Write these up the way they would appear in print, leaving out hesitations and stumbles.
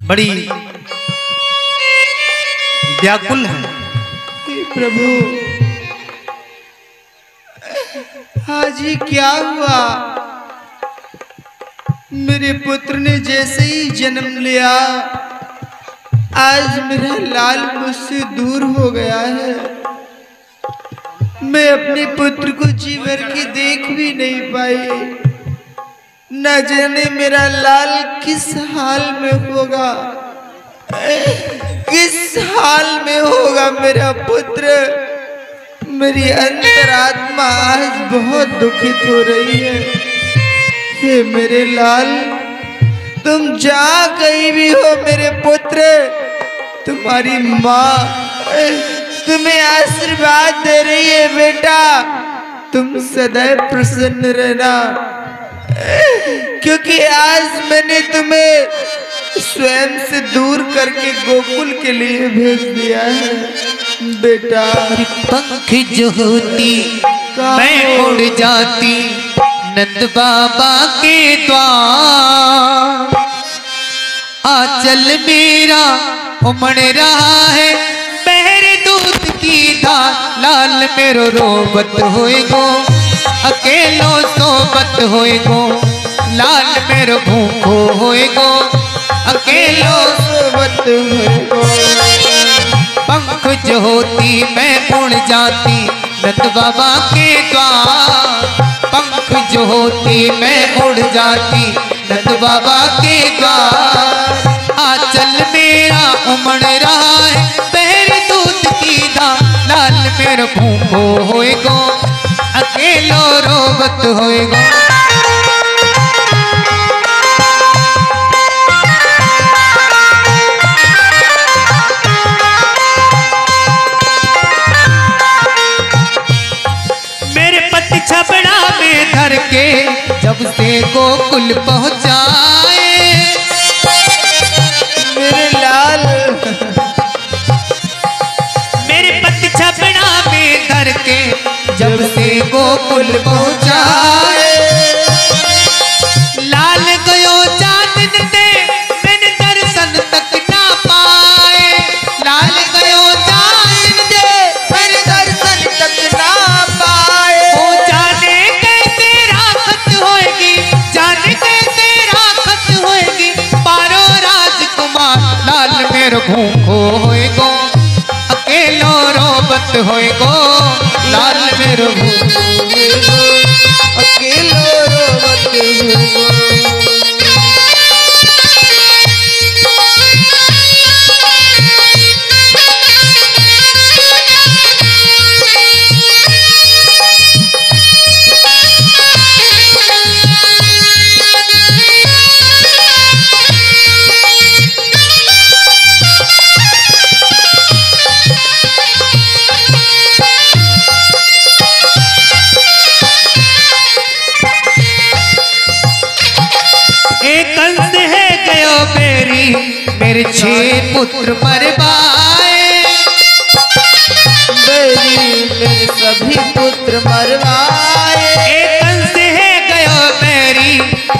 बड़ी व्याकुल है। प्रभु हाजी क्या हुआ? मेरे पुत्र ने जैसे ही जन्म लिया आज मेरा लाल मुझसे दूर हो गया है। मैं अपने पुत्र को जी भर की देख भी नहीं पाई। न जाने मेरा लाल किस हाल में होगा, किस हाल में होगा मेरा पुत्र। मेरी अंतरात्मा आज बहुत दुखित हो रही है। हे मेरे लाल, तुम जहाँ कहीं भी हो मेरे पुत्र, तुम्हारी माँ तुम्हें आशीर्वाद दे रही है। बेटा तुम सदैव प्रसन्न रहना, क्योंकि आज मैंने तुम्हें स्वयं से दूर करके गोकुल के लिए भेज दिया है। बेटा पंख जो होती मैं उड़ जाती नंद बाबा के द्वार। आंचल मेरा उमड़ रहा है बहरे दूध की धार। लाल मेरो रोबत होएगो अकेलो सोबत होएगो। लाल मेरो भूखो होएगो अकेलो सोबत होएगो। पंख जो होती मैं उड़ जाती नंद बाबा के द्वार। पंख जो होती मैं उड़ जाती नंद बाबा के द्वार। आंचल मेरा उमड़ रहा है बहरे दूध की धार। लाल मेरा भूखो होएगो अकेलो रोबत होएगो। छबड़ा में धर के जब से गोकुल पहुँचाए मेरे लाल। मेरे पति छबड़ा में धर के जब से गोकुल पहुँचाए। लाल गयो चांदन दे मैंने दर्शन तक ना पाए। लाल गयो चांदन दे मैंने दर्शन तक ना पाए। लाल मेरो भूखो होएगो अकेलो रोबत होएगो। लाल मेरो भूखो होएगो अकेलो रोबत होएगो। मेरे 6 पुत्र मरवाए। मेरे सभी पुत्र मरवाए। एक कंस है गयो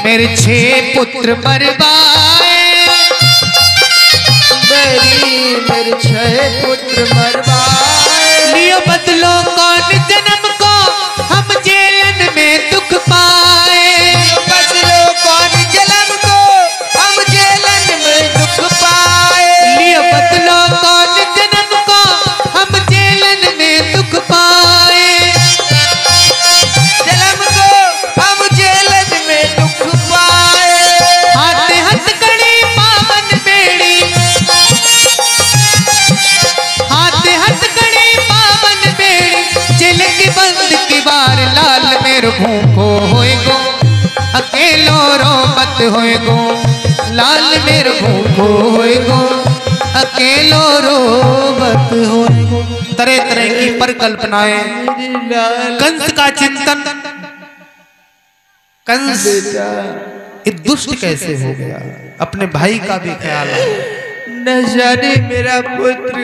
मेरे 6 पुत्र मरवाए। मेरे 6 पुत्र मरवाए। लियो बदलो कौन जन्म को हम जेलन में दुख पाए। बदलो कौन जन्म को हम जेलन में दुख पाए। लियो बदलो कौन जन्म को हम जेलन में दुख पाए। जन्म को हम जेलन में दुख पाए। हाथ हथकड़ी पावन बेड़ी। हाथ हथकड़ी पावन बेड़ी। जेल की बंद की बार। लाल मेरो भूखो होएगो अकेलो रोबत होएगो। लाल मेरो भूखो होएगो अकेलो रोबत होएगो। तरह तरह की परिकल्पनाएं। कंस का चिंतन। कंस ये दुष्ट कैसे हो गया, अपने भाई का भी ख्याल है। न जाने मेरा पुत्र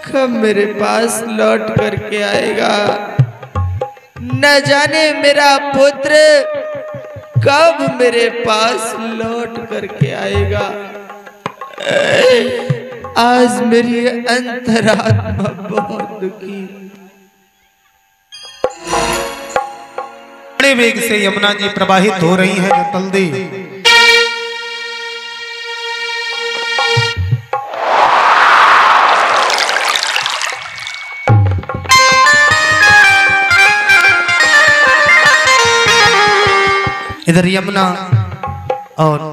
कब मेरे पास लौट करके आएगा। न जाने मेरा पुत्र कब मेरे पास लौट करके आएगा। आज मेरी अंतरात्मा बहुत दुखी। बड़े वेग से यमुना जी प्रवाहित हो रही हैं जलदी। इधर यमुना और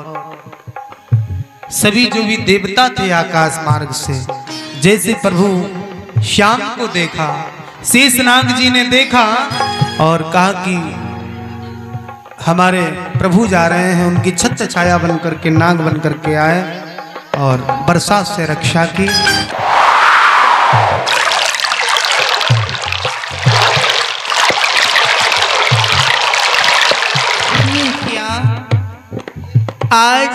सभी जो भी देवता थे आकाश मार्ग से, जैसे प्रभु श्याम को देखा, शेषनाग जी ने देखा और कहा कि हमारे प्रभु जा रहे हैं, उनकी छत्र छाया बन करके नाग बन करके आए और बरसात से रक्षा की। आज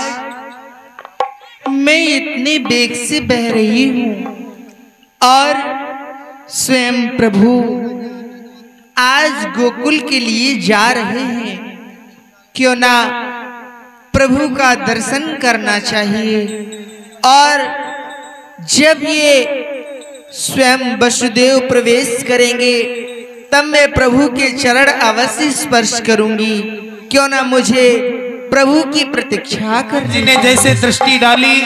मैं इतने बेग से बह रही हूँ और स्वयं प्रभु आज गोकुल के लिए जा रहे हैं। क्यों ना प्रभु का दर्शन करना चाहिए। और जब ये स्वयं वसुदेव प्रवेश करेंगे तब मैं प्रभु के चरण अवश्य स्पर्श करूंगी। क्यों ना मुझे प्रभु की प्रतीक्षा कर। जी ने जैसे दृष्टि डाली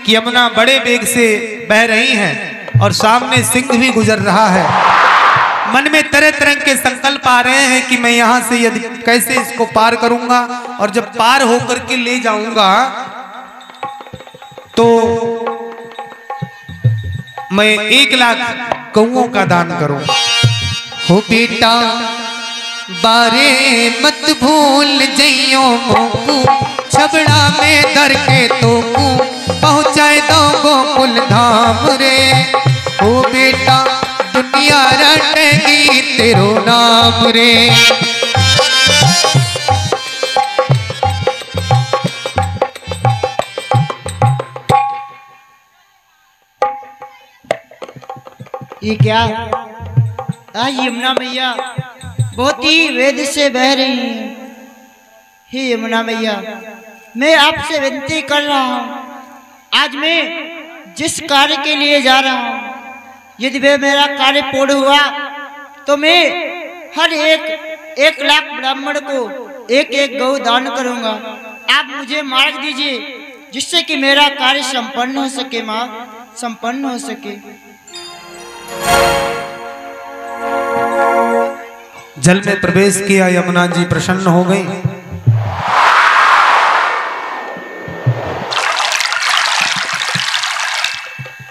कि यमुना बड़े वेग से बह रही हैं और सामने सिंह भी गुजर रहा है, मन में तरह तरह के संकल्प आ रहे हैं कि मैं यहाँ से यदि कैसे इसको पार करूंगा और जब पार होकर के ले जाऊंगा तो मैं 1,00,000 गौओं का दान करूं। हो बेटा बारे मत भूल जइयो मोकू, छबड़ा में दर के तोकू पहुँचाए दो गोकुल धाम रे। हो बेटा दुनिया रटेगी तेरो नाम रे। ये क्या? यमुना मैया बहुत ही वेद से बह रही हैं। हे यमुना मैया, मैं आपसे विनती कर रहा हूँ, आज मैं जिस कार्य के लिए जा रहा हूँ, यदि वह मेरा कार्य पूर्ण हुआ तो मैं हर 1,00,000 ब्राह्मण को 1-1 गौ दान करूँगा। आप मुझे मार्ग दीजिए जिससे कि मेरा कार्य संपन्न हो सके। माँ, संपन्न हो सके। जल में प्रवेश किया, यमुना जी प्रसन्न हो गई।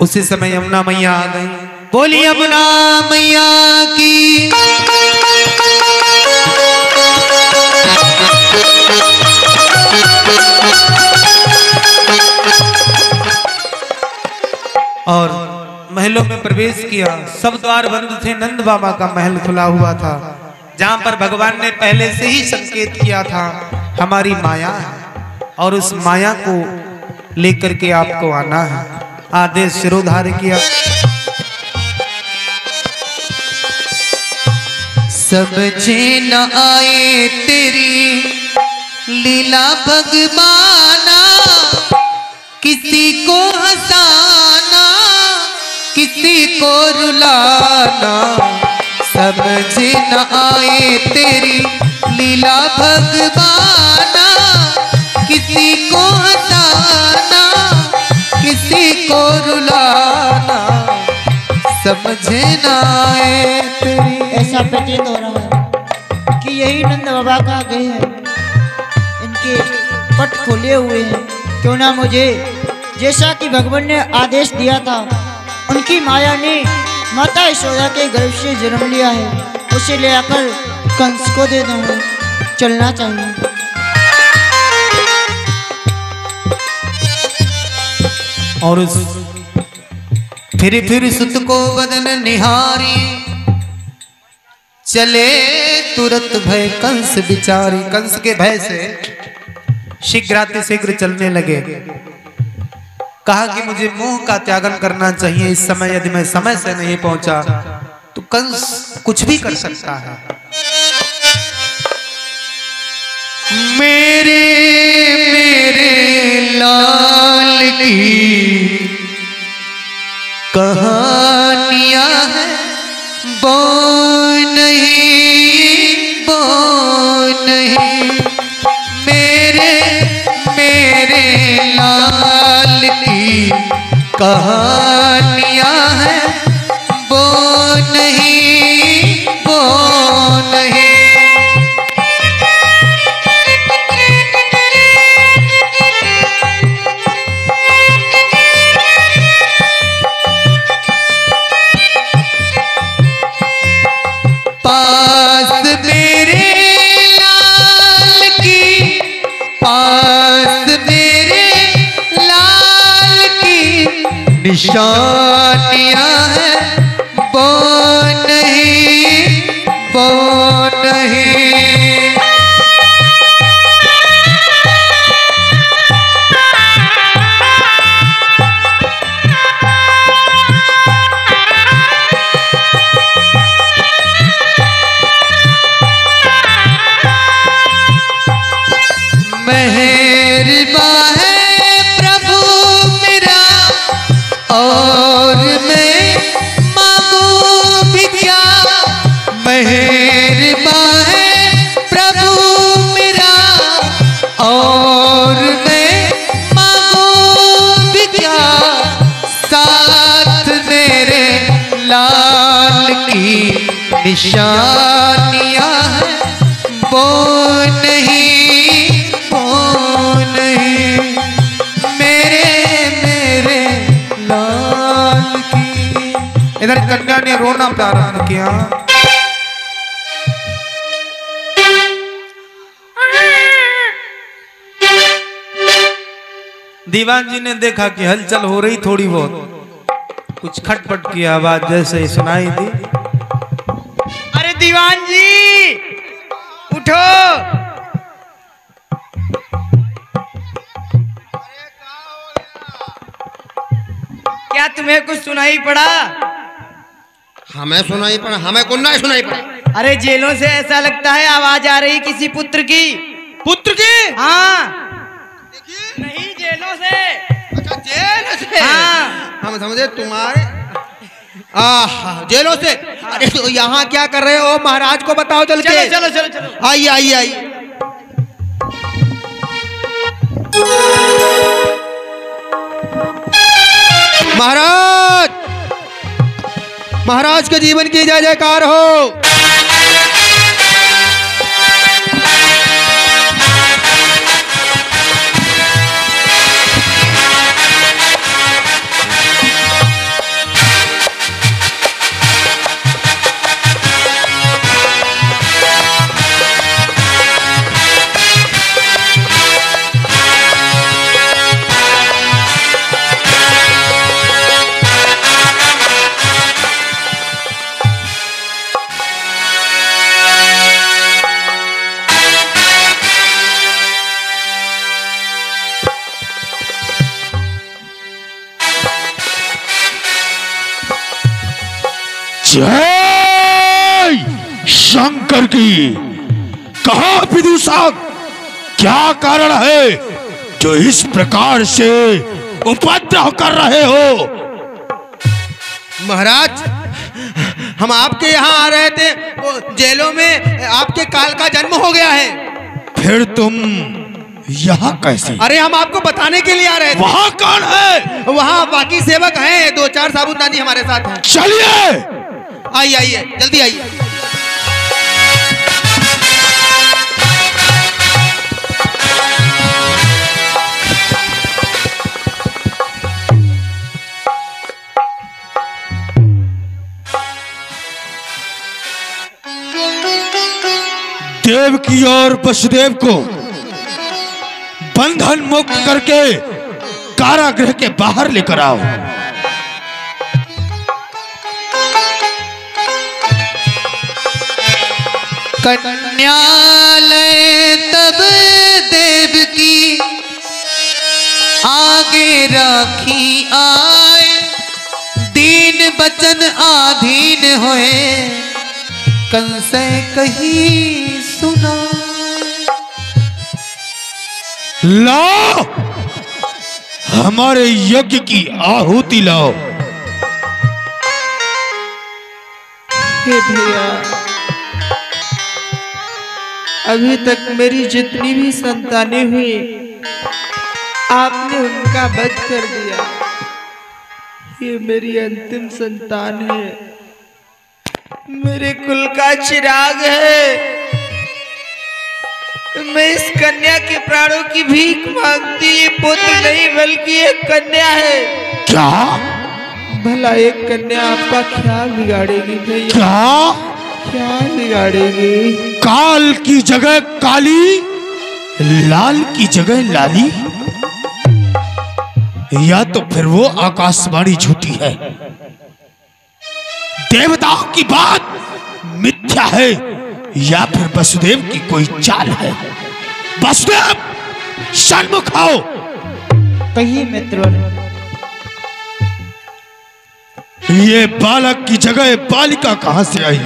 उसी समय यमुना मैया आ गई। बोली यमुना मैया की। और महलों में प्रवेश किया। सब द्वार बंद थे, नंद बाबा का महल खुला हुआ था, जहां पर भगवान ने पहले से ही संकेत किया था हमारी माया है और उस माया को लेकर के आपको आना है। आदेश शिरोधार्य किया। समझे न आए तेरी लीला भगवाना, किसी को हंसाना किसी को रुलाना। समझे न आए तेरी लीला भगवाना, किसी को हंसाना किसी को रुलाना। समझे न आए तेरी। ऐसा प्रतीत हो रहा है कि यही नंद बाबा का गए हैं, इनके पट खोले हुए हैं। क्यों ना मुझे, जैसा कि भगवान ने आदेश दिया था, उनकी माया ने माता यशोदा के गर्भ से जन्म लिया है, उसे ले आकर कंस को दे दूँ। चलना चाहिए। और उस फिर सुत को बदन निहारी, चले तुरंत भय कंस बिचारी। कंस के भय से शीघ्रातिशीघ्र चलने लगे। कहा कि मुझे मोह का त्यागन करना चाहिए। इस समय यदि मैं समय से नहीं पहुंचा तो कंस कुछ भी कर सकता है। मेरे लाल की कहानियां हैं वो नहीं मेरे लाल की कहानियां हैं वो नहीं पास मेरे लाल की निशानियां हैं वो नहीं मेहरबान है प्रभु मेरा और मैं मांगू भी क्या। मेहरबान है प्रभु मेरा और मैं मांगू भी क्या। साथ मेरे लाल की निशानियां हैं वो नहीं मेरे लाल की। इधर कन्या ने रोना प्रारंभ किया। दीवान जी ने देखा कि हलचल हो रही थोड़ी बहुत, कुछ खटपट की आवाज जैसे ही सुनाई दी। अरे दीवान जी उठो। क्या तुम्हें कुछ सुनाई पड़ा? हमें सुनाई पड़ा? हमें कुछ नहीं सुनाई पड़ा। अरे जेलों से ऐसा लगता है आवाज आ रही किसी पुत्र की। पुत्र की? हाँ नहीं जेलों से। अच्छा जेल से? हाँ हम समझे तुम्हारे जेलों से। अरे तो यहाँ क्या कर रहे हो महाराज को बताओ चल के। चलो चलो चलो चलो। आइए आइए आइए। महाराज, महाराज के जीवन की जय जयकार हो। जय शंकर की। कहा विदुषा, क्या कारण है जो इस प्रकार से उपद्रव कर रहे हो? महाराज, हम आपके यहाँ आ रहे थे, वो जेलों में आपके काल का जन्म हो गया है। फिर तुम यहाँ कैसे? अरे हम आपको बताने के लिए आ रहे थे। वहाँ कौन है? वहाँ बाकी सेवक हैं, 2-4 साबुदानी हमारे साथ हैं। चलिए। आइए आइए जल्दी आइए। देव की और वसुदेव को बंधन मुक्त करके कारागृह के बाहर लेकर आओ। कन्यालय तब देव की आगे राखी आए, दीन बचन आधीन होए, कंसे कही सुना। लो हमारे यज्ञ की आहुति लाओ। हे भैया, अभी तक मेरी जितनी भी संतानें हुई आपने उनका वध कर दिया। ये मेरी अंतिम संतान है, मेरे कुल का चिराग है। मैं इस कन्या के प्राणों की भीख मांगती। ये पुत्र नहीं बल्कि एक कन्या है। क्या? भला एक कन्या आपका क्या बिगाड़ेगी भैया? क्या बिगाड़ेगी? काल की जगह काली, लाल की जगह लाली, या तो फिर वो आकाशवाणी झूठी है, देवताओं की बात मिथ्या है, या फिर वसुदेव की कोई चाल है। वसुदेव, सन्मुख आओ। कहिए मित्रों। ये बालक की जगह बालिका कहां से आई,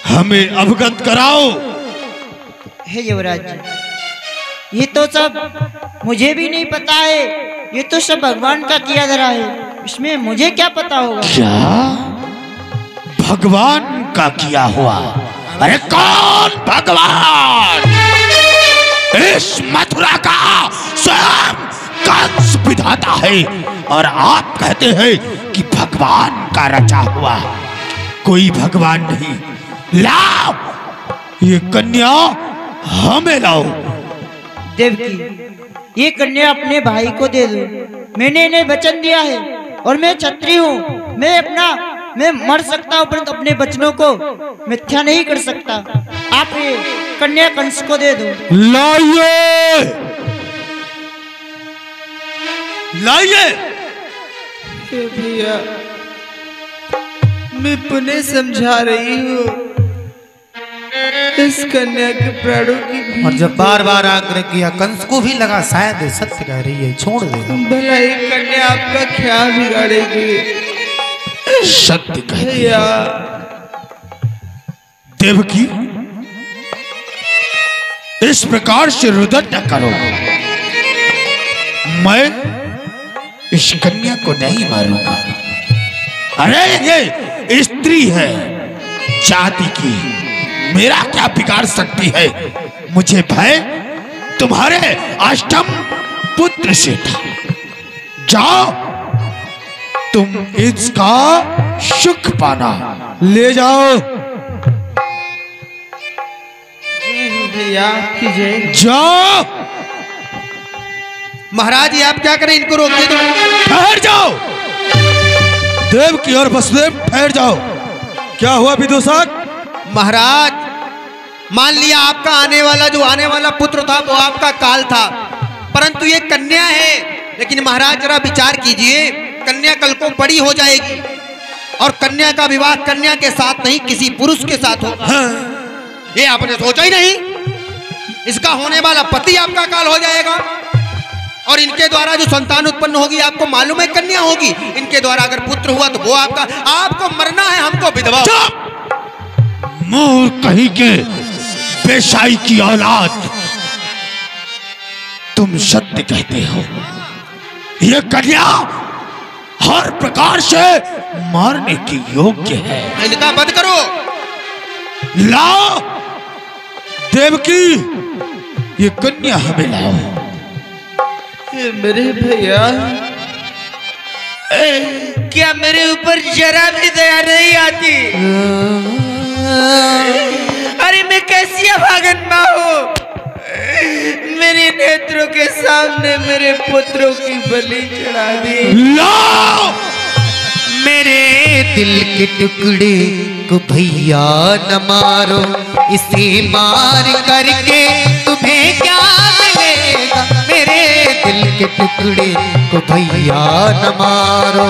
हमें अवगत कराओ। हे युवराज जी, ये तो सब मुझे भी नहीं पता है। ये तो सब भगवान का किया धरा है, इसमें मुझे क्या पता होगा? क्या भगवान का किया हुआ? अरे कौन भगवान? इस मथुरा का स्वयं कंस विधाता है, और आप कहते हैं कि भगवान का रचा हुआ। कोई भगवान नहीं। लाओ ये कन्या, हमें लाओ। देवकी, ये कन्या अपने भाई को दे दो। मैंने इन्हें वचन दिया है, और मैं क्षत्रिय हूँ। मैं मर सकता हूँ, परंतु अपने वचनों को मिथ्या नहीं कर सकता। आप ये कन्या कंस को दे दो। लाइए, लाइए। भैया, मैं पुनः समझा रही हूँ, इस कन्या के प्राणों की और जब बार बार आग्रह किया, कंस को भी लगा शायद सत्य कह रही है, छोड़ दे। भला एक कन्या आपका क्या बिगाड़ेगी? सत्य कह भैया, देवकी, इस प्रकार से रुदन न करो। मैं इस कन्या को नहीं मारूंगा। अरे ये स्त्री है जाति की, मेरा क्या बिगाड़ सकती है? मुझे भय तुम्हारे अष्टम पुत्र से था। जाओ, तुम इसका सुख पाना, ले जाओ। भैया आपकी जय। जाओ। महाराज ये आप क्या करें, इनको रोकिए तो। ठहर जाओ। देवकी और वसुदेव ठहर जाओ। क्या हुआ विदूषक? महाराज, मान लिया आपका आने वाला पुत्र था वो आपका काल था, परंतु ये कन्या है। लेकिन महाराज जरा विचार कीजिए, कन्या कल को बड़ी हो जाएगी, और कन्या का विवाह कन्या के साथ नहीं किसी पुरुष के साथ होगा। हाँ। ये आपने सोचा ही नहीं। इसका होने वाला पति आपका काल हो जाएगा, और इनके द्वारा जो संतान उत्पन्न होगी आपको मालूम है कन्या होगी। इनके द्वारा अगर पुत्र हुआ तो वो आपको मरना है, हमको विधवा। मूर्ख कहीं के बेशाई की औलाद, तुम सत्य कहते हो। ये कन्या हर प्रकार से मारने के योग्य है। इनका वध करो। लाओ देवकी, ये कन्या हमें लाओ। मेरे भैया, क्या मेरे ऊपर जरा भी दया नहीं आती? अरे मैं कैसी अभागन माँ हूँ? मेरे नेत्रों के सामने मेरे पुत्रों की बलि चढ़ा दी। लाओ मेरे दिल के टुकड़े को भैया न मारो, इसे मार करके तुम्हें क्या मिलेगा। मेरे दिल के टुकड़े को भैया न मारो।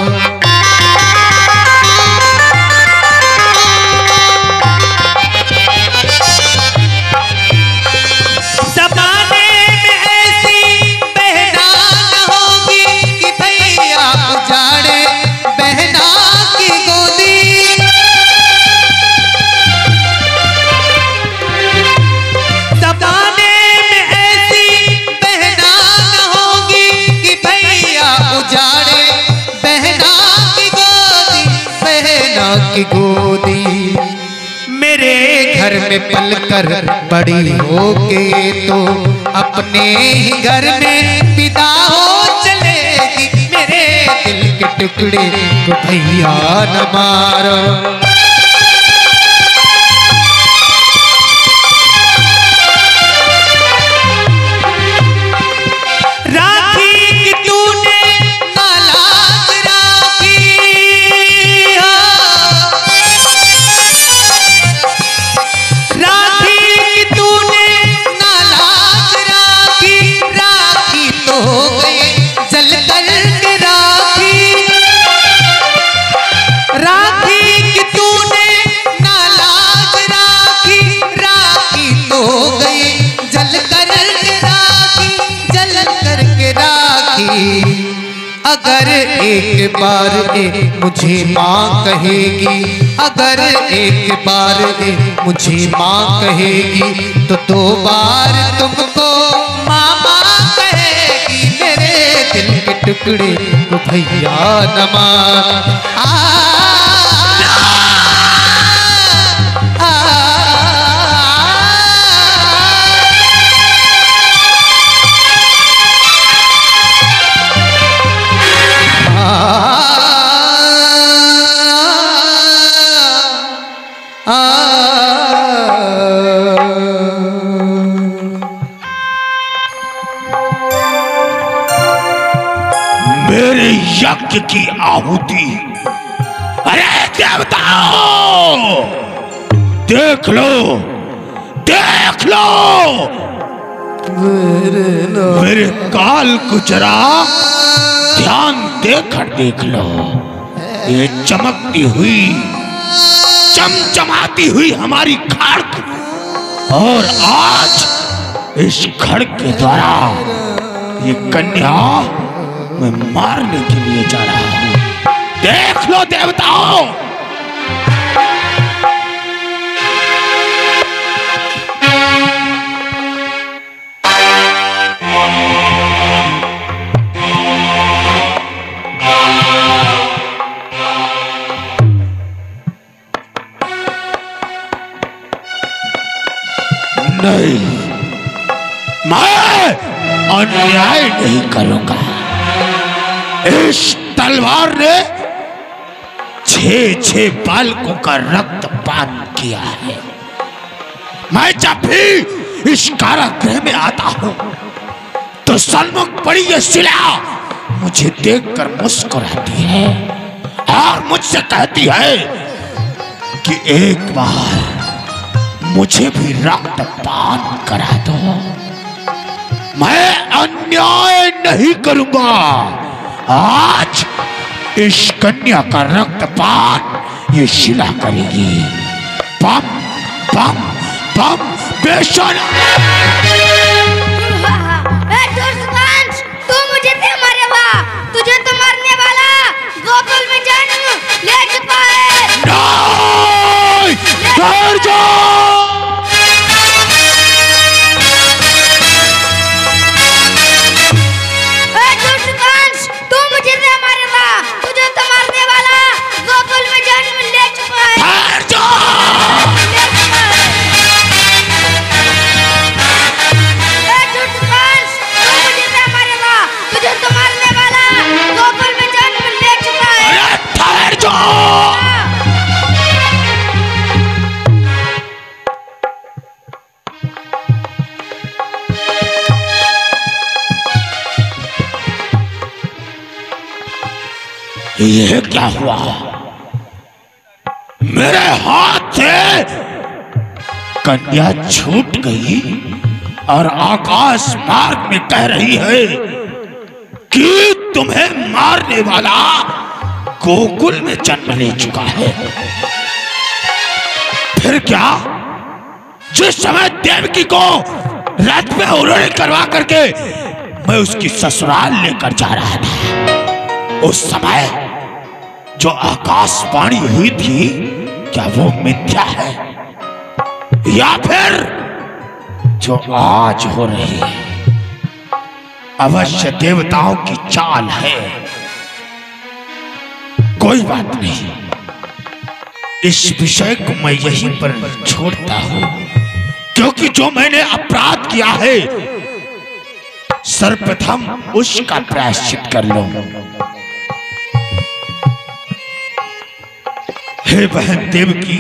की गोदी, मेरे घर में पलकर बड़ी होके तो अपने ही घर में विदा हो चलेगी। मेरे दिल के टुकड़े को भैया न मारो। अगर एक बार मुझे माँ कहेगी, अगर एक बार मुझे माँ कहेगी, तो 2 बार तुमको मामा कहेगी। मेरे दिल के टुकड़े को भैया न मार। मेरे यज्ञ की आहुति, अरे देवताओ देख लो, देख लो मेरे काल को जरा ध्यान देकर देख लो। ये चमकती हुई चमचमाती हुई हमारी खड़क, और आज इस खड़क के द्वारा ये कन्या मैं मारने के लिए जा रहा हूं। देख लो देवताओ। नहीं, मैं अन्याय नहीं करूंगा। इस तलवार ने 6 बालकों का रक्तपान किया है। मैं जब भी इस कारागृह में आता हूं तो सन्मुख पड़ी ये शिला मुझे देखकर मुस्कुराती है और मुझसे कहती है कि एक बार मुझे भी रक्तपान करा दो। मैं अन्याय नहीं करूंगा। आज इस कन्या का रक्तपान ये शिला करेगी। पम पम पम बेशन। तू मुझे दे मारेगा, तुझे तो मारने वाला गोकुल में जन्म ले चुका है। नहीं, ठहर जाओ। यह क्या हुआ? मेरे हाथ से कन्या छूट गई और आकाश मार्ग में कह रही है कि तुम्हें मारने वाला गोकुल में जन्म ले चुका है। फिर क्या? जिस समय देवकी को रथ में आरोहण करवा करके मैं उसकी ससुराल लेकर जा रहा था, उस समय जो आकाशवाणी हुई थी, क्या वो मिथ्या है या फिर जो आज हो रही है अवश्य देवताओं की चाल है? कोई बात नहीं, इस विषय को मैं यहीं पर छोड़ता हूं, क्योंकि जो मैंने अपराध किया है सर्वप्रथम उसका प्रायश्चित कर लो। हे बहन देवकी,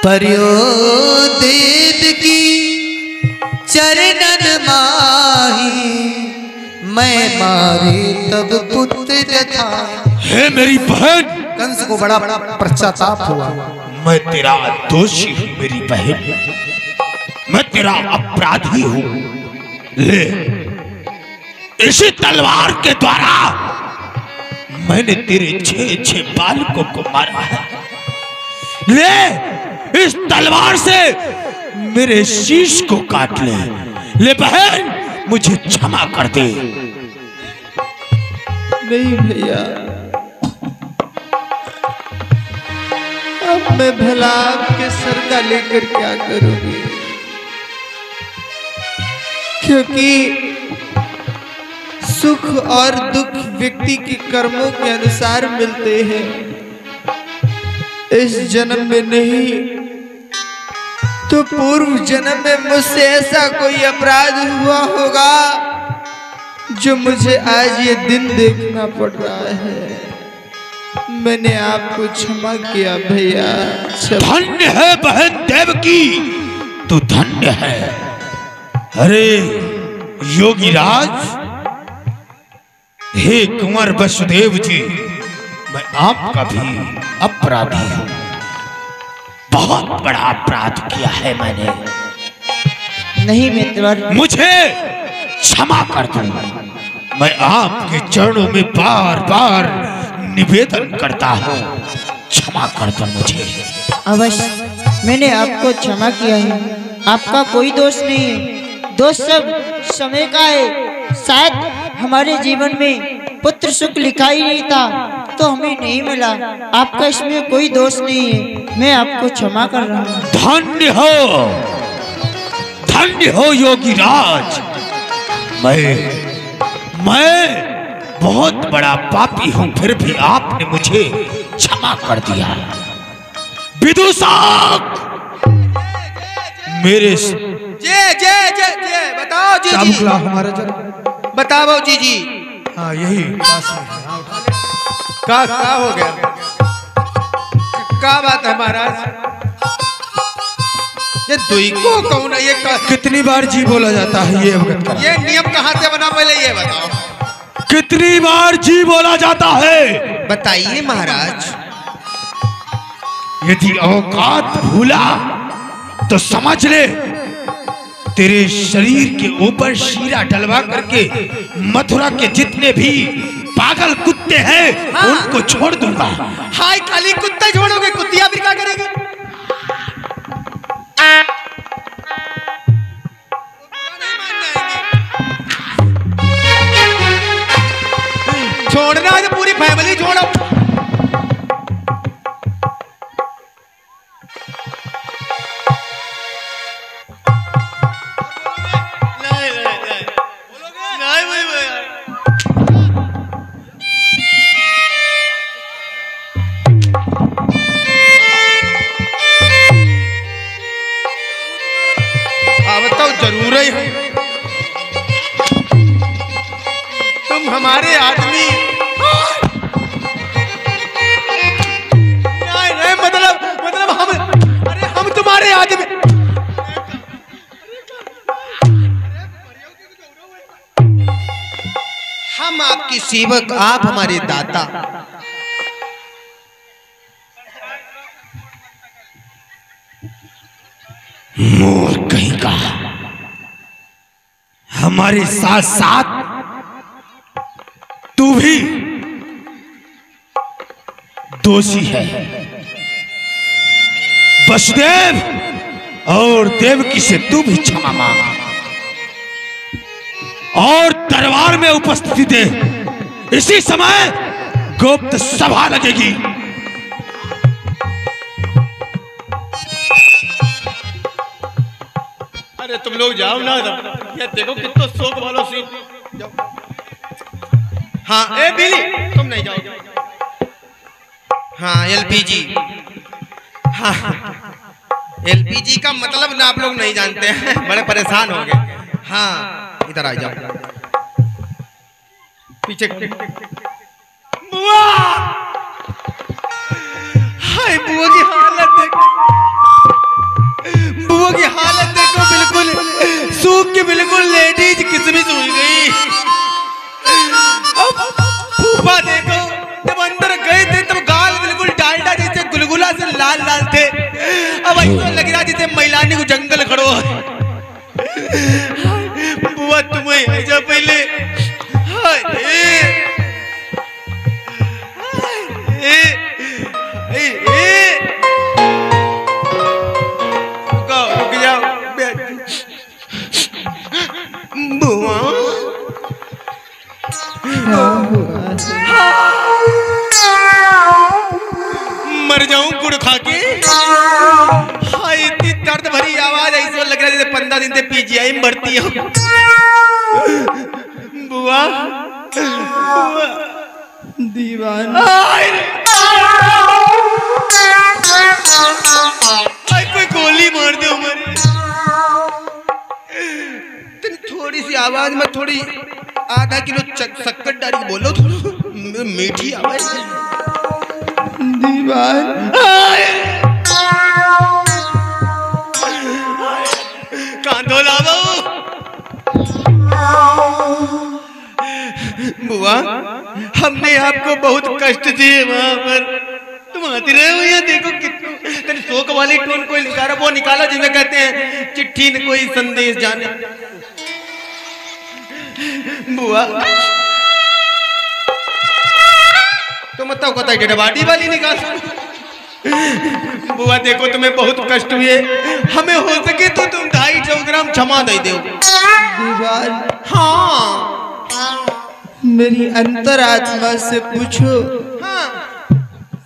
पर्यो देवकी चरणन माही, मैं मारे तब पुत्र था। हे मेरी बहन, कंस को बड़ा पश्चाताप हुआ। मैं तेरा दोषी हूं मेरी बहन, मैं तेरा अपराधी हूं। ले, इसी तलवार के द्वारा मैंने तेरे 6 बालकों को मारा है। ले, इस तलवार से मेरे शीश को काट ले। ले बहन, मुझे क्षमा कर दे। नहीं भैया, अब मैं भला आपके सर का लेकर क्या करूंगी, क्योंकि सुख और दुख व्यक्ति के कर्मों के अनुसार मिलते हैं। इस जन्म में नहीं तो पूर्व जन्म में मुझसे ऐसा कोई अपराध हुआ होगा जो मुझे आज ये दिन देखना पड़ रहा है। मैंने आपको क्षमा किया भैया। धन्य है बहन देवकी, तू धन्य है। अरे योगीराज, हे कुंवर वसुदेव जी, मैं आपका भी अपराधी हूं। बहुत बड़ा अपराध किया है मैंने। नहीं मित्र, मुझे क्षमा कर दो। मैं आपके चरणों में बार बार निवेदन करता हूँ, क्षमा कर दो मुझे। अवश्य, मैंने आपको क्षमा किया है। आपका कोई दोष नहीं है, दोष सब समय का है। शायद हमारे जीवन में पुत्र सुख लिखा ही नहीं था तो हमें नहीं मिला। आपका इसमें कोई दोष नहीं है, मैं आपको क्षमा कर रहा हूँ। धन्य हो योगीराज। मैं बहुत बड़ा पापी हूं, फिर भी आपने मुझे क्षमा कर दिया। विदूषक, मेरे बताओ जी क्या जी, बुकला हमारा जरा? बताओ जी जी। हाँ यही पास में है। हाँ, उठा ले। का हो गया? क्या बात है महाराज? ये दुई को कौन है? ये कितनी बार जी बोला जाता है ये अवगत करा। ये नियम कहाँ से बना, पहले ये बताओ। कितनी बार जी बोला जाता है? बताइए महाराज। यदि औकात भूला तो समझ ले, तेरे शरीर के ऊपर शीरा डलवा करके मथुरा के जितने भी पागल कुत्ते हैं हाँ। उनको छोड़ दूंगा। हाय, खाली कुत्ता छोड़ोगे? कुत्तियां फिर क्या करेगी? छोड़ना है तो पूरी फैमिली छोड़ो। जरूर ही है, तुम हमारे आदमी। नहीं, मतलब हम, अरे हम तुम्हारे आदमी। हम आपकी सेवक, आप हमारे दाता। मोर कहीं का, हमारे साथ साथ तू भी दोषी है। वसुदेव और देवकी से तू भी क्षमा मांग और दरबार में उपस्थिति दे। इसी समय गुप्त सभा लगेगी। अरे तुम लोग जाओ ना, ये देखो कितना शोक वालों से। हाँ, ए बिली, तुम नहीं जाओगे। हाँ एलपीजी। हाँ एलपीजी का मतलब ना आप लोग नहीं जानते हैं, बड़े परेशान हो गए। हाँ इधर आ जाओ पीछे। बुआ हाय बुआ की हालत देखो, बुआ की हालत देखो, बिल्कुल सूख के बिल्कुल लेडीज किसमिस हुई गई। अब फूफा देखो जब अंदर गए थे तब गाल बिल्कुल डालडा जैसे गुलगुला से लाल लाल थे, अब ऐसा लग रहा जैसे मैलानी को जंगल खड़ो है। बुआ तुम्हें ऐसा पहले रुक जाओ बुआ। मर जाऊं गुड़ खा के। हाँ इतनी दर्द भरी आवाज ऐसे लग रहा है जैसे 15 दिन से पीजीआई में भर्ती हो। बुआ दीवान कोई गोली मार दो हमारी। थोड़ी सी आवाज में थोड़ी आधा किलो शक्कर डाली बोलो, थोड़ा मीठी आवाज। दीवान कांधो लाओ। बुआ हमने आपको बहुत कष्ट दिए वहां पर, तुम आती रहे हो यहाँ देखो कितनी शोक वाली टोन कोई निकाला, वो निकाला जिन्हें कहते हैं चिट्ठी में कोई संदेश जाने। बुआ तो मतलब कहता है डेडबाडी वाली निकाल। बुआ देखो तुम्हें बहुत कष्ट हुए, हमें हो सके तो तुम 250 ग्राम क्षमा दे दो। दीवान हाँ मेरी अंतरात्मा से पूछो,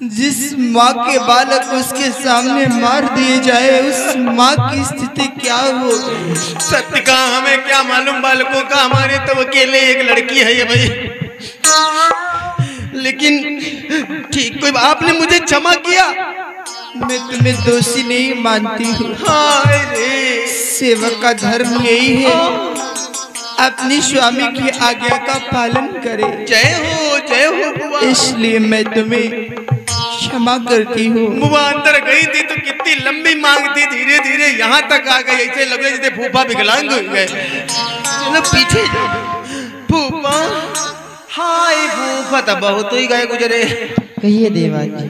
जिस माँ के बालक उसके सामने मार दिए जाए उस माँ की स्थिति क्या हो। सत्य का हमें क्या मालूम बालकों का, हमारे तो अकेले एक लड़की है ये भाई। लेकिन ठीक कोई आपने मुझे क्षमा किया, मैं तुम्हें दोषी नहीं मानती हूँ। हाय रे सेवक का धर्म यही है अपनी स्वामी की आज्ञा का पालन करे। जय हो बुआ। इसलिए मैं तुम्हें क्षमा करती हूँ। बुआ अंदर गई थी तो कितनी लंबी मांग थी, धीरे धीरे यहाँ तक आ गई, ऐसे लग रहे जैसे फूफा विकलांग हो गए। चलो पीछे फूफा। हाय फूफा तो बहुत ही गए गुजरे। कहिए देवान जी,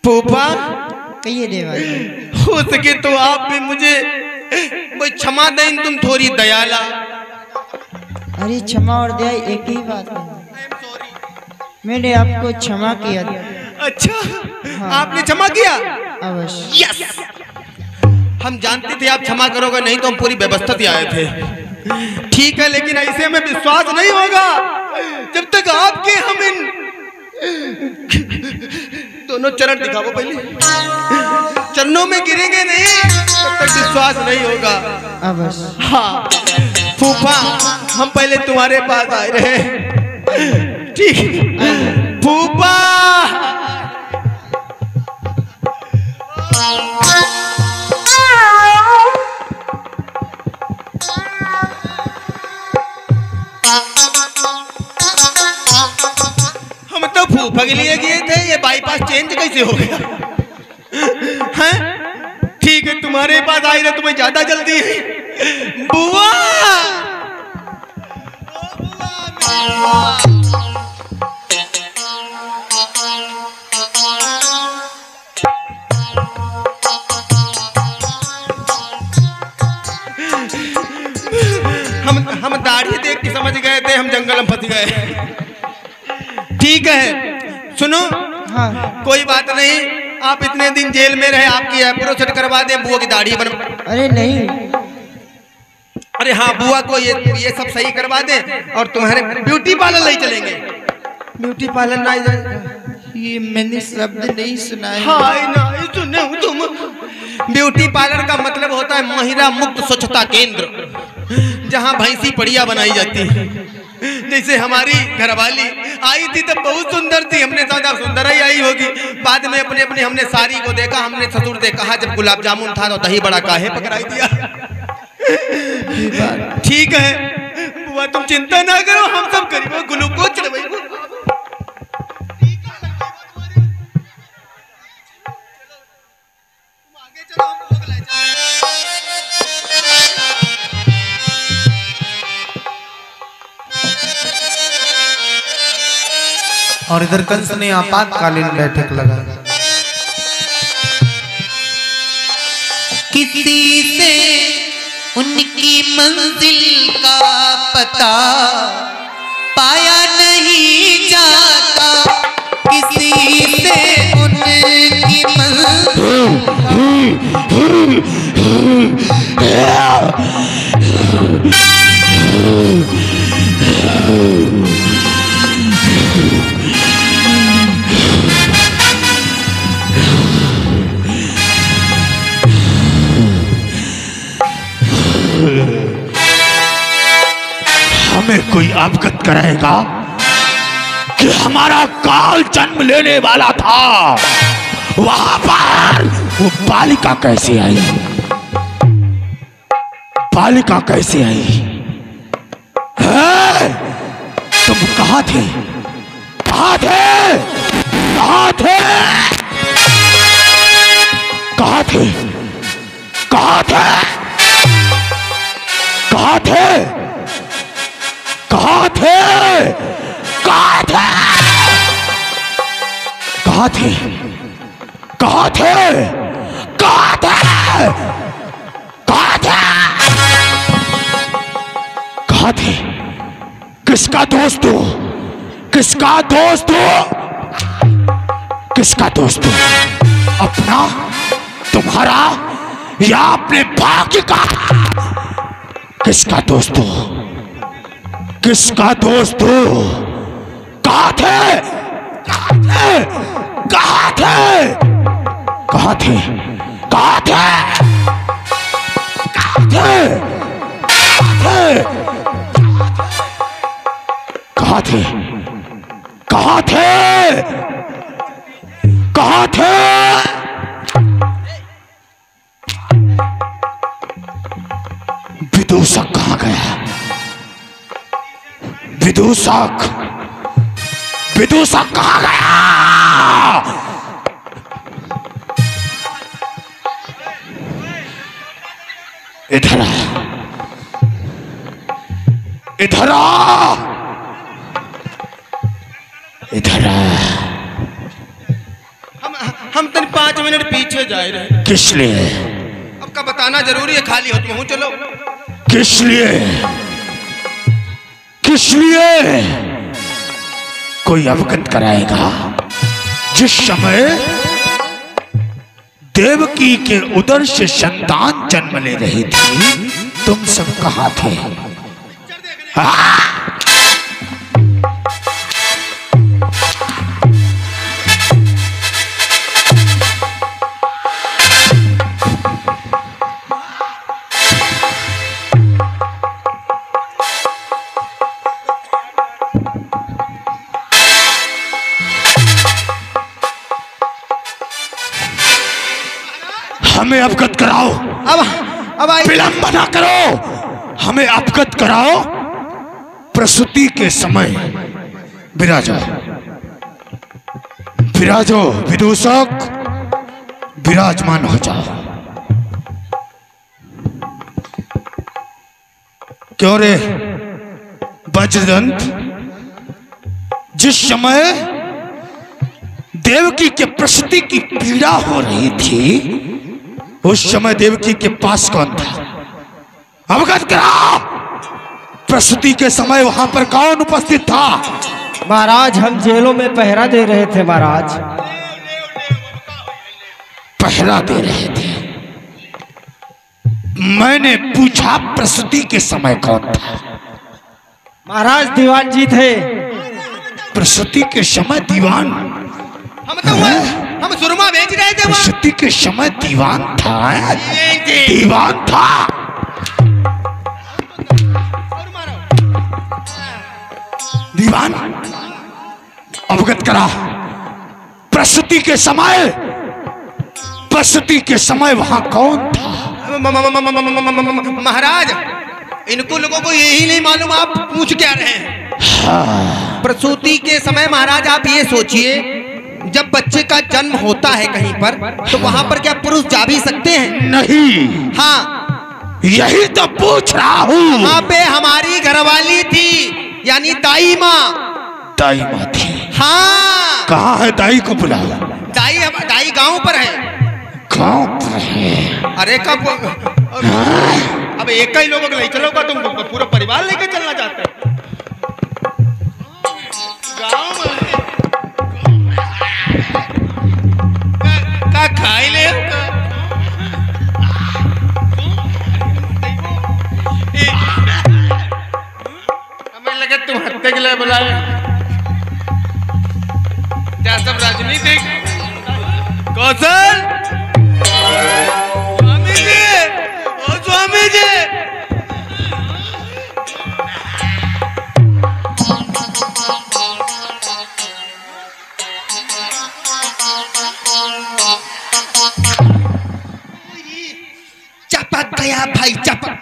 फूफा कहिए देवान जी। हो सके तो आप भी मुझे कोई क्षमा दें, तुम थोड़ी दयाला। अरे क्षमा और दया एक ही बात है, मैंने आपको क्षमा किया। अच्छा हाँ। आपने क्षमा किया? अवश्य। यस हम जानते थे आप क्षमा करोगे, नहीं तो हम पूरी व्यवस्था से आए थे। ठीक है लेकिन ऐसे हमें विश्वास नहीं होगा जब तक आपके हम इन दोनों चरण दिखाओ, पहले चरणों में गिरेंगे नहीं तब तक विश्वास नहीं होगा। अवश्य। हाँ फूफा हम पहले तुम्हारे पास आए रहे। ठीक फूफा। हम तो फूफा के लिए गए थे, ये बाईपास चेंज कैसे हो गया? हैं? ठीक है तुम्हारे पास आई ना, तुम्हें ज्यादा जल्दी है। बुआ हम दाढ़ी देख के समझ गए थे हम जंगल में फंस गए। ठीक है सुनो। हाँ। कोई बात नहीं, आप इतने दिन जेल में रहे, आपकी एप्रो सेट करवा दें, बुआ की दाढ़ी बन। अरे नहीं। अरे हाँ बुआ को ये सब सही करवा दें और तुम्हारे ब्यूटी पार्लर ले चलेंगे। ब्यूटी पार्लर ना ये मैंने शब्द नहीं सुना है। हाय ना सुने हो तुम। ब्यूटी पार्लर का मतलब होता है महिला मुक्त स्वच्छता केंद्र, जहाँ भैंसी पड़िया बनाई जाती है। जैसे हमारी घरवाली आई थी तब बहुत सुंदर थी, हमने सोचा सुंदर ही आई होगी। बाद में अपने अपने हमने सारी को देखा, हमने ससुर से कहा जब गुलाब जामुन था तो दही बड़ा काहे पकड़ाई दिया। ठीक है बुआ तुम चिंता ना करो, हम सब गरीबों ग्लूकोज चढ़वाई। और इधर कंस ने आपातकालीन बैठक लगाई। किसी से उनकी मंजिल का पता पाया नहीं जाता, किसी से उनकी हमें कोई अवगत कराएगा कि हमारा काल जन्म लेने वाला था, वहां पर वो बालिका कैसे आई, बालिका कैसे आई है? तुम कहां थे, कहां थे, कहां थे, कहां थे, कहां थे, कहां थे, कहां थे, कहां थे, कहां थे, कहां थे, कहां थे, कहां थे, कहां थे? किसका दोस्त हो, किसका दोस्त हो, किसका दोस्त हो? अपना, तुम्हारा या अपने भाग्य का? किसका दोस्त हो, किसका दोस्त हो? कहां थे, कहां थे, कहां थे, कहां थे, कहां थे, कहां थे, कहां थे, कहां थे, कहां थे? विदूषक कहां गया? विदूषक, विदूषक कहां गया? इधर आ, इधर आ, इधर आ। हम तन 5 मिनट पीछे जाए रहे। किस लिए? अब का बताना जरूरी है, खाली हो तुम चलो। किस लिए, किस लिए? कोई अवगत कराएगा? जिस समय देवकी के उदर से संतान जन्म ले रही थी, तुम सब कहां थे? हमें अवगत कराओ। अब विलंब ना करो, हमें अवगत कराओ। प्रसूति के समय विराजो, विराजो, विदूषक विराजमान हो जाओ। क्यों रे वज्रदंत? जिस समय देवकी के प्रसूति की पीड़ा हो रही थी, उस समय देवकी के पास कौन था? अवगत कराओ। प्रसूति के समय वहां पर कौन उपस्थित था? महाराज हम जेलों में पहरा दे रहे थे महाराज। पहरा दे रहे थे? मैंने पूछा प्रसूति के समय कौन था? महाराज दीवान जी थे। प्रसूति के समय दीवान? हम सुरमा बेच रहे थे। प्रसूति के समय दीवान था? दीवान था? दीवान? अवगत करा। प्रसूति के समय वहां कौन था? महाराज, इनको लोगों को यही नहीं मालूम, आप पूछ क्या रहे हैं? हाँ। प्रसूति के समय महाराज आप ये सोचिए, जब बच्चे का जन्म होता है कहीं पर, तो वहां पर क्या पुरुष जा भी सकते हैं? नहीं। हाँ, यही तो पूछ रहा हूँ। वहां पे हमारी घरवाली थी, यानी दाई माँ। दाई माँ थी? हाँ। कहाँ है दाई को बुलाओ। दाई गांव पर है। गांव पर है? अरे कब, अब एक ही लोगों को ले चलोगा, तुम पूरा परिवार लेके चलना चाहते हो? गांव में का खाई ले हमें लगे तुम हत्या के लिए बुलाए। क्या सब राजनीतिक? कौशल स्वामी जी, ओ स्वामी जी, चपक गया भाई, चपक।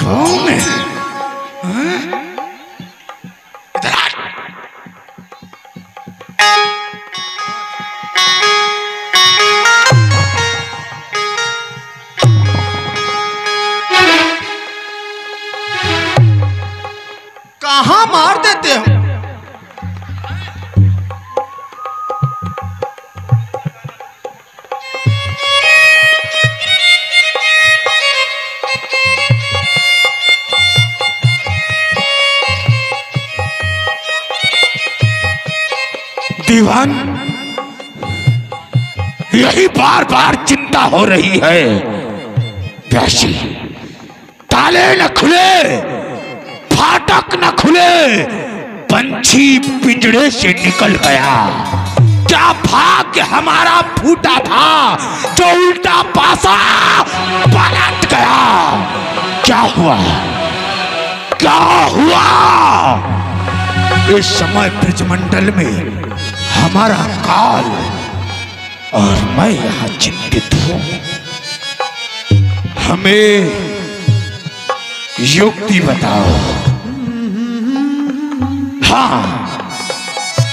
गांव में? कहाँ मार देते हो? दीवान, यही बार बार चिंता हो रही है। प्यासी, ताले न खुले, फाटक न खुले, पंछी पिंजड़े से निकल गया। क्या भाग्य हमारा फूटा था जो उल्टा पासा पलट गया। क्या हुआ, क्या हुआ? इस समय ब्रजमंडल में हमारा काल, और मैं यहाँ चिंतित हूं। हमें युक्ति बताओ। हाँ,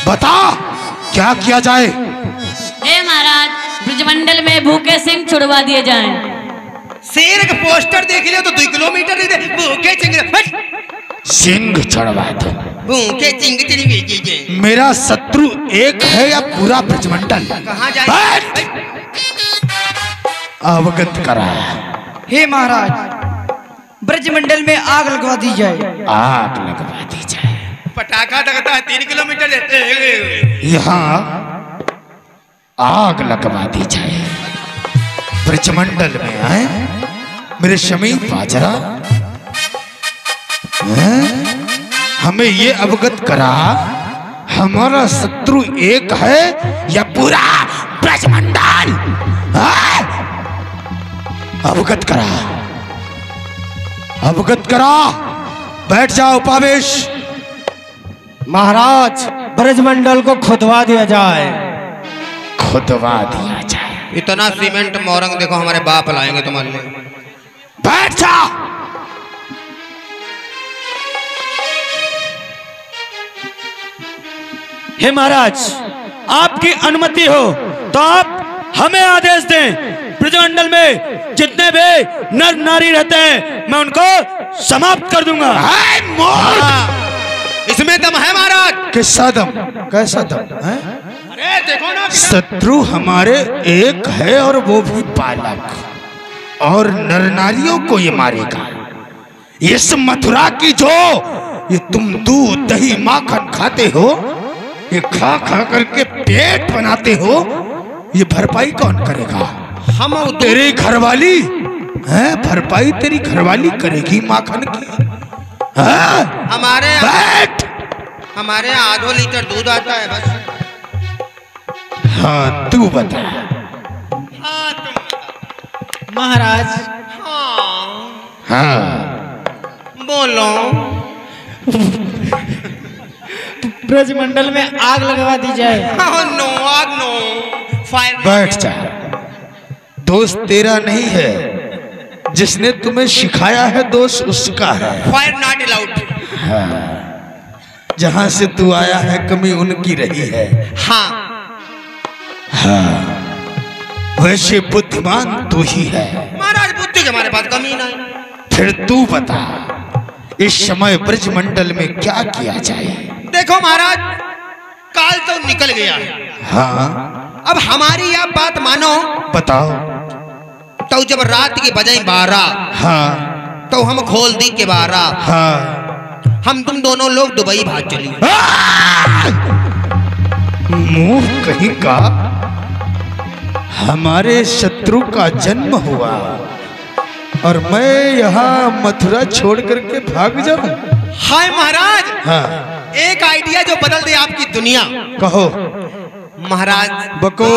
बता, क्या किया जाए? हे महाराज, ब्रजमंडल में भूखे सिंह छुड़वा दिए जाएं। शेर का पोस्टर देख लिया तो 2 किलोमीटर भूखे सिंह चढ़वा दो। भूखे सिंह। मेरा शत्रु एक है या पूरा ब्रजमंडल? कहाँ जाए? अवगत करा। हे महाराज, ब्रजमंडल में आग लगवा दी जाए। आग लगवा दी जाए। पटाखा लगता है 3 किलोमीटर। यहाँ आग लगवा दी जाए ब्रजमंडल में। है मेरे शमी बाजरा, हमें ये अवगत करा, हमारा शत्रु एक है या पूरा ब्रजमंडल? अवगत करा, अवगत करा। बैठ जाओ उपावेश। महाराज, ब्रजमंडल को खुदवा दिया जाए। खुदवा दिया जाए? इतना सीमेंट मोरंग देखो हमारे बाप लाएंगे तुम्हारे लिए। बैठ जा। हे महाराज, आपकी अनुमति हो तो आप हमें आदेश दें। ब्रजमंडल में जितने भी नर नारी रहते हैं मैं उनको समाप्त कर दूंगा। इसमें दम है महाराज। किसका दम? कैसा दम है? अरे देखो ना, शत्रु हमारे एक है और वो भी बालक, और नर नारियों को ये मारेगा। इस मथुरा की जो ये तुम दूध दही माखन खाते हो, ये खा खा करके पेट बनाते हो, ये भरपाई कौन करेगा? हम तेरी घरवाली है, भरपाई तेरी घरवाली करेगी माखन की। हमारे आधो लीटर दूध आता है बस। हाँ तू बता। हाँ तुम महाराज, हाँ हाँ बोलो। ब्रजमंडल में आग लगवा दी जाए। नो आग नो फायर। बैठ जा। दोस्त तेरा नहीं है, जिसने तुम्हें सिखाया है दोस्त उसका है। Fire not allowed. जहां से तू आया है कमी उनकी रही है। हाँ हाँ वैसे बुद्धिमान तू ही है महाराज, बुद्धि के हमारे पास कमी नहीं। फिर तू बता इस समय ब्रजमंडल में क्या किया जाए। देखो महाराज, काल तो निकल गया है। हाँ अब हमारी आप बात मानो। बताओ। तो जब रात की बजाई 12, हाँ तो हम खोल दी के 12। हाँ हम तुम दोनों लोग दुबई भाग चली। मुंह कहीं का, हमारे शत्रु का जन्म हुआ और मैं यहाँ मथुरा छोड़ करके भाग जाऊं। हाय महाराज, हाँ एक आइडिया जो बदल दे आपकी दुनिया। कहो महाराज बको।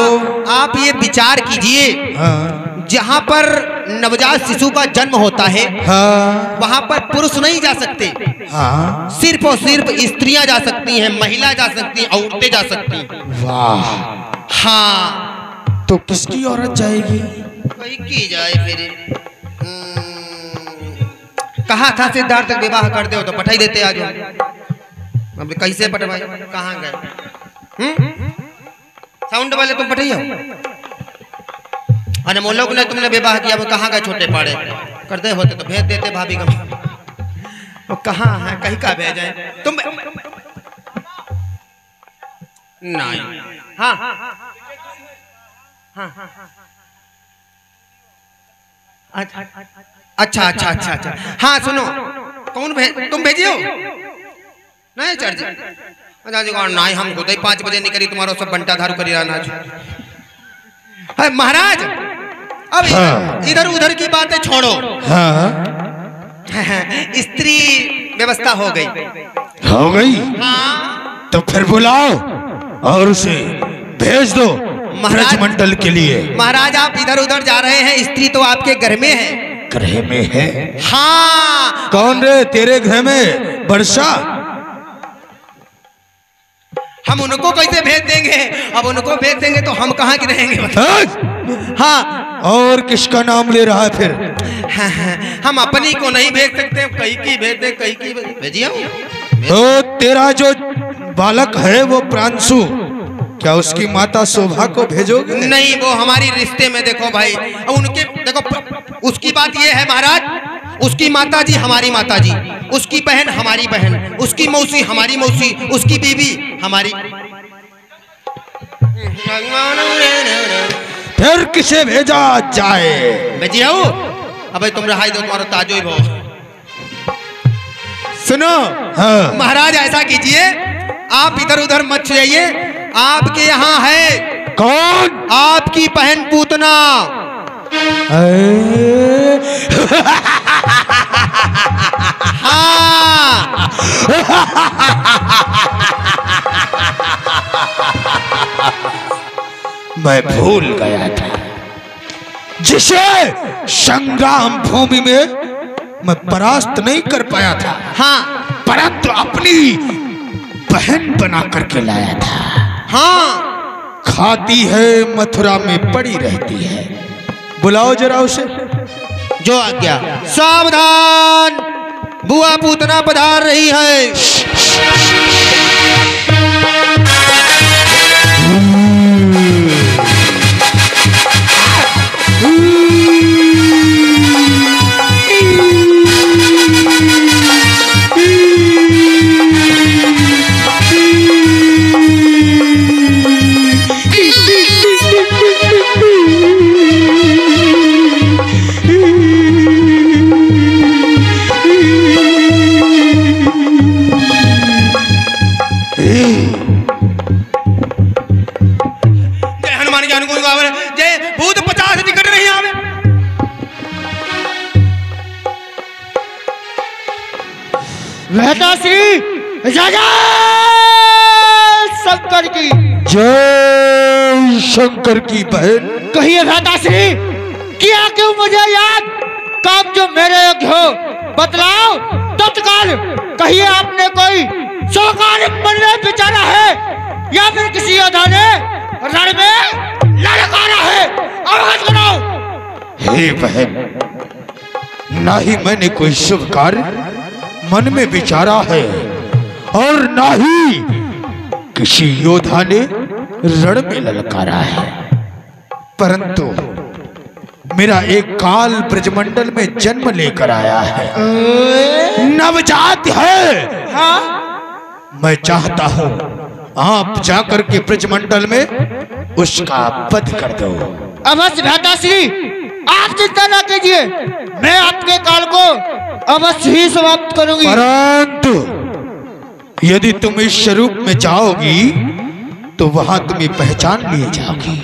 आप ये विचार कीजिए, हाँ जहाँ पर नवजात शिशु का जन्म होता है, हाँ वहाँ पर पुरुष नहीं जा सकते। हाँ सिर्फ और सिर्फ स्त्रियां जा सकती हैं, महिला जा सकती हैं, औरतें जा सकती हैं। वाह। हाँ तो किसकी औरत जाएगी? वही की जाए फिर। कहा था सिद्धार्थ तक विवाह कर दो तो पठाई देते आज। अब कैसे पटवाई, कहाँ गए? साउंड वाले तुम पठाई हो। अरे मोलोक ने तुमने विवाह किया, वो कहाँ गए? छोटे पाड़े करते होते तो भेज देते भाभी का। वो कहाँ है, कहीं का भेजे तुम? नहीं। हाँ अच्छा अच्छा अच्छा अच्छा। हाँ सुनो, कौन तुम भेजी हो? नहीं चढ़ जी। नहीं, हम खुद ही 5 बजे निकली, तुम्हारा सब बंटा धारू करी अनाज। महाराज अब हाँ। इधर उधर की बातें छोड़ो। हाँ स्त्री व्यवस्था हो गई। हो गई। हाँ तो फिर बुलाओ और उसे भेज दो ब्रजमंडल के लिए। महाराज आप इधर उधर जा रहे हैं, स्त्री तो आपके घर में है। घर में है? हाँ। कौन रे तेरे घर में? वर्षा। हम उनको कैसे भेज देंगे? अब उनको भेज देंगे तो हम कहाँ की रहेंगे? हाँ। और किसका नाम ले रहा है फिर? हम अपनी को नहीं भेज सकते, कहीं की भेज दे, कहीं की भेजिए। तो तेरा जो बालक है वो प्रांशु, क्या उसकी माता शोभा को भेजोगे? नहीं, वो हमारी रिश्ते में। देखो भाई, उनके देखो, उसकी बात ये है महाराज, उसकी माता जी हमारी माता जी, उसकी बहन हमारी बहन, उसकी मौसी हमारी मौसी, उसकी बीवी हमारी। फिर किसे भेजा जाए? भेजिए हो। अब तुम रहाई दो, तुम्हारा ताजो ही भाव। सुनो हाँ। महाराज, ऐसा कीजिए, आप इधर उधर मत जाइए। आपके यहाँ है कौन? आपकी बहन पूतना। हाँ। मैं भूल गया था, जिसे संग्राम भूमि में मैं परास्त नहीं कर पाया था। हाँ। परंतु अपनी बहन बना करके लाया था। हाँ। खाती है, मथुरा में पड़ी रहती है। बुलाओ जरा उसे। जो आज्ञा। सावधान, बुआ पूतना पधार रही है। श्री शंकर की जय शंकर की बहन। कहिए भ्राताश्री, क्या क्यों मुझे याद काम जो मेरे योग्य हो बतलाओ तत्काल। कहिए आपने कोई सरकारी मन में विचारा है या फिर किसी योद्धा ने रण में ललकारा है, अवगत कराओ। हे बहन, ना ही मैंने कोई शुभ कार्य मन में विचारा है और ना ही किसी योद्धा ने रण में ललकारा है, परंतु मेरा एक काल ब्रजमंडल में जन्म लेकर आया है, नवजात है। हाँ? मैं चाहता हूं आप जाकर के ब्रजमंडल में उसका वध कर दो। अवश्य भ्राताश्री, आप चिंता न कीजिए, मैं आपके काल को अवश्य ही समाप्त करूंगी। परंतु यदि तुम इस स्वरूप में जाओगी तो वहां तुम्हें पहचान लिए जाओगी।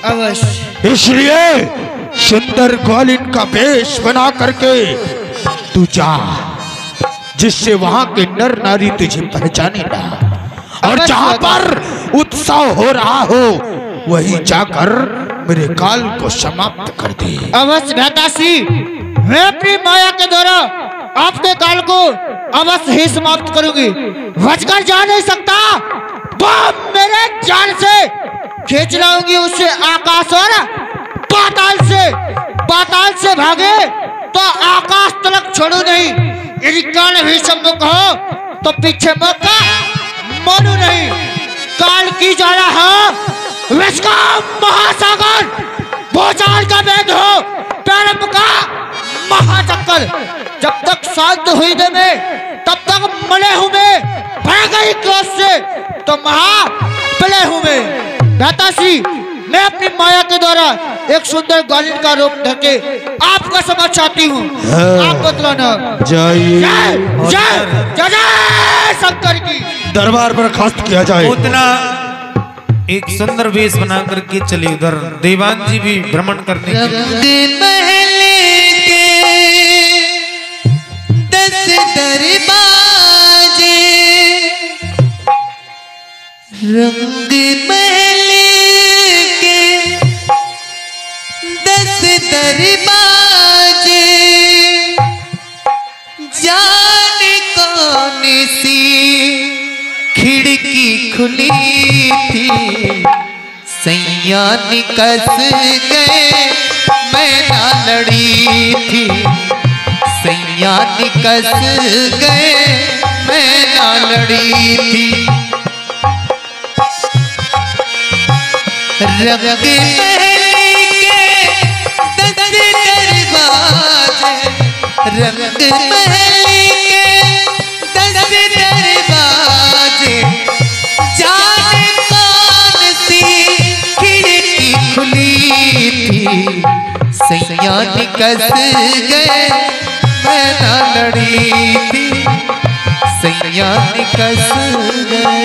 अवश्य। इसलिए सुंदर ग्वालिन का वेश बना करके तू जा, जिससे वहां के नर नारी तुझे पहचाने ना, और जहां पर उत्सव हो रहा हो वहीं जाकर मेरे काल को समाप्त कर दे। अवश्य भ्राताश्री, मैं अपनी माया के द्वारा आपके काल को अवश्य ही समाप्त करूंगी। बचकर जा नहीं सकता, वो मेरे जान से खींच लाऊंगी उसे आकाश और पाताल से भागे तो आकाश तलक छोड़ू नहीं। यदि काल भी सम्मुख हो तो पीछे मौका मानू नहीं। काल की ज्वाला हो, विश्व का महासागर, भूचाल का वेद हो, प्रारंभ का महाचक्कर, जब तक शांत हुई दे में तब तक मले हूं मैं, भर गई क्रोध से तो महाप्रलय हूं मैं। भ्राताश्री, मैं अपनी माया के द्वारा एक सुंदर ग्वालिन का रूप धरके आपका समझ चाहती हूँ। आप बतलाना। जय शंकर की दरबार पर खास्त किया जाए। उतना एक सुंदर वेश बना करके चले उधर देवान जी भी भ्रमण करने के रंग महल के 10 दरवाजे, रंग महल के 10 दरवाजे, जाने कौन सी खिड़की खुली थी, सैया निकस गए मैं ना लड़ी थी, सैया निकस गए मैं ना लड़ी थी। रंग महल के 10 दरवाजे, रंग महल के 10 दरवाजे, जाने कौन सी खिड़की खुली थी, सैया निकस गए मैं ना लड़ी थी, सैया निकस गए।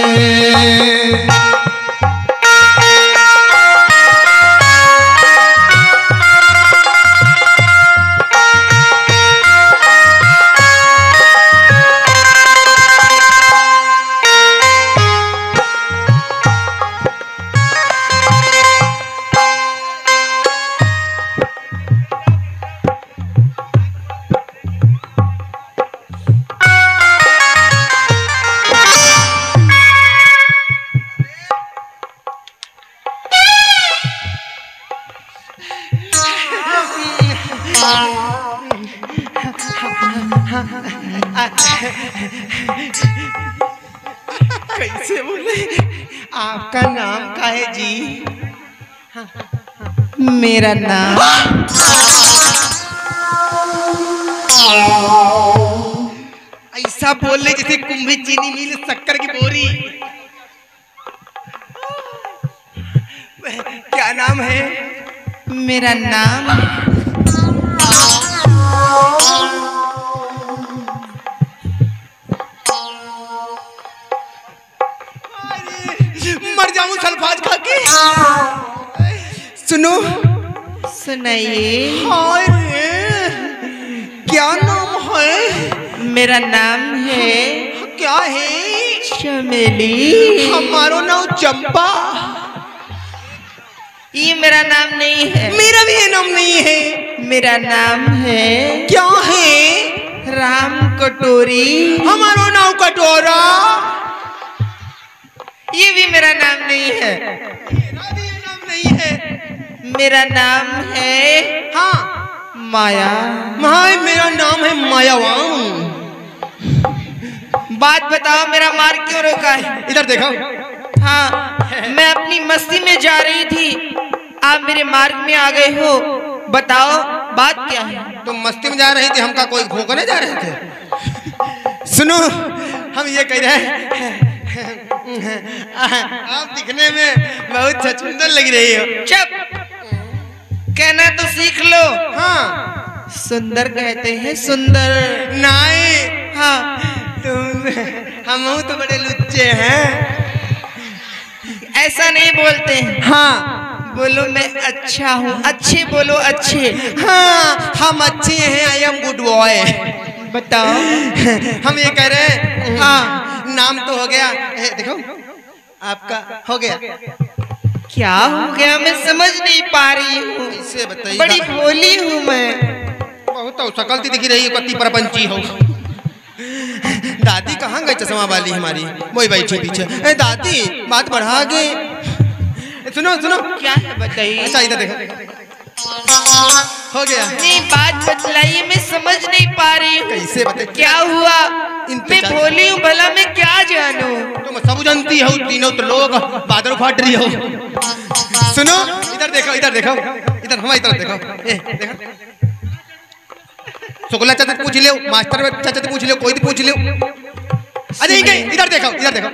कैसे बोले? आपका नाम क्या है जी? मेरा नाम ऐसा बोले जैसे कुंभी चीनी मिल शक्कर की बोरी। क्या नाम है? मेरा नाम मर जाऊं सल्फाज खा के। सुनो, सुनाइए। हाय रे, क्या नाम है? मेरा नाम है क्या है? चमेली। हमारो नाम चंपा। ये मेरा नाम नहीं है। मेरा भी ये नाम नहीं है। मेरा नाम है क्या है? राम कटोरी। हमारो नाम कटोरा। ये भी मेरा नाम नहीं है। नाम नहीं है। मेरा नाम है हाँ माया। माय मेरा नाम है मायावान। बात बताओ, मेरा मार्ग क्यों रोका है? इधर देखो। हाँ, मैं अपनी मस्ती में जा रही थी, आप मेरे मार्ग में आ गए हो। बताओ बात क्या है? तुम मस्ती में जा रही थी, हमका कोई भोंकने जा रहे थे? सुनो, हम ये कह रहे हैं, आप दिखने में बहुत सुंदर लग रही हो। चुप, कहना तो सीख लो। हाँ, सुंदर कहते हैं, सुंदर नहीं। हाँ, तुम हम तो बड़े लुच्चे हैं। ऐसा नहीं बोलते हैं। हाँ बोलो मैं अच्छा हूँ, अच्छे बोलो, अच्छे। हाँ हम अच्छे हैं, आई एम गुड बॉय। बताओ। हम ये कह रहे हैं, हाँ, नाम तो हो गया, देखो आपका हो गया। क्या हो गया मैं समझ नहीं पा रही हूँ। इसे बताइए। बड़ी भोली हूँ मैं। बहुत तो सकलती दिख रही है, कति परपंची हो। दादी कहाँ गई चश्मा वाली हमारी? वही बैठी पीछे। दादी बात बढ़ा गए। सुनो सुनो, क्या है बताइए। अच्छा इधर देखो, हो गया। नहीं, बात बतलाइए, मैं समझ नहीं पा रही हूँ। कैसे बताइए? क्या हुआ? मैं भोली हूँ, भला मैं क्या जानूं? तुम सब जानती हो, तीनों तो लोग बादल फाट रही हो। सुनो इधर देखो, इधर देखो, इधर हमारी तरफ देखो। देखो शुक्ला चाचा पूछ लियो, मास्टर चाचा पूछ लियो, कोई भी पूछ लियो। अरे इधर देखो, इधर देखो।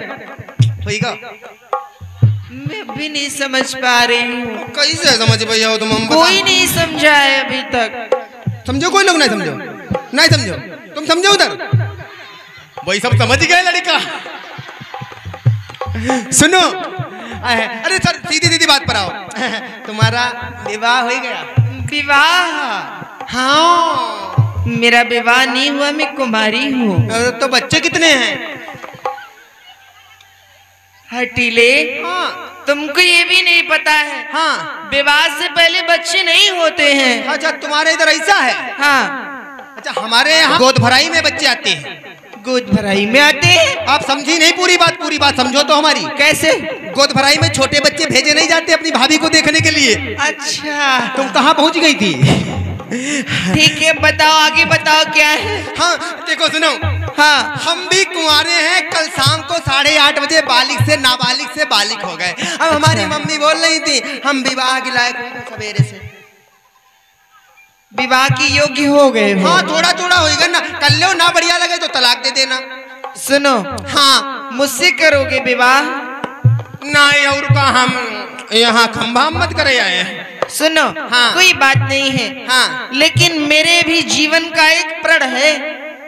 होइगा? मैं भी नहीं समझ पा रही हूँ। कैसे समझ भैया हो तुम? हम कोई नहीं समझा है अभी तक। समझो, कोई लोग नहीं समझो, नहीं समझो। तुम समझो उधर, वही सब समझ गए लड़का। सुनो, अरे सर सीधी सीधी बात पर आओ। तुम्हारा विवाह हो गया? विवाह? हाँ, मेरा विवाह नहीं हुआ, मैं कुमारी हूँ। तो बच्चे कितने हैं? हटीले, हाँ, तुमको ये भी नहीं पता है? हाँ, विवाह से पहले बच्चे नहीं होते हैं। अच्छा तुम्हारे इधर ऐसा है? हाँ। अच्छा हमारे यहाँ गोद भराई में बच्चे आते हैं। गोद भराई में आते हैं? आप समझी नहीं पूरी बात समझो तो हमारी। कैसे? गोद भराई में छोटे बच्चे भेजे नहीं जाते अपनी भाभी को देखने के लिए। अच्छा, तुम कहाँ पहुँच गई थी? ठीक है, बताओ आगे, बताओ क्या है? हाँ देखो सुनो, हाँ, हम भी कुंवारे हैं। कल शाम को 8:30 बजे बालिग से नाबालिग से बालिग हो गए। अब हमारी मम्मी बोल रही थी हम विवाह के लायक सवेरे से। विवाह की योग्य हो गए हो? हाँ, थोड़ा थोड़ा होएगा ना, कर लो ना, बढ़िया लगे तो तलाक दे देना। सुनो, हाँ, मुझसे करोगे विवाह? नहीं, और का हम यहाँ खंभा मत करे आए हैं। सुनो, हाँ, कोई बात नहीं है। हाँ, लेकिन मेरे भी जीवन का एक प्रण है।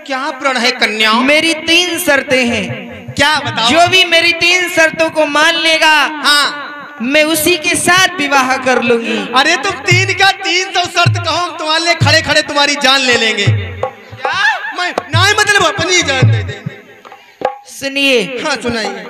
क्या प्रण है कन्या? मेरी 3 शर्तें हैं। क्या बताओ? जो भी मेरी 3 शर्तों को मान लेगा, हाँ, मैं उसी के साथ विवाह कर लूंगी। अरे तुम 3 का 300 शर्त कहो, हम तुम्हारे लिए खड़े खड़े तुम्हारी जान ले लेंगे। क्या? मैं नहीं, मतलब अपनी जान दे देंगे। सुनिए। हाँ सुनाइए।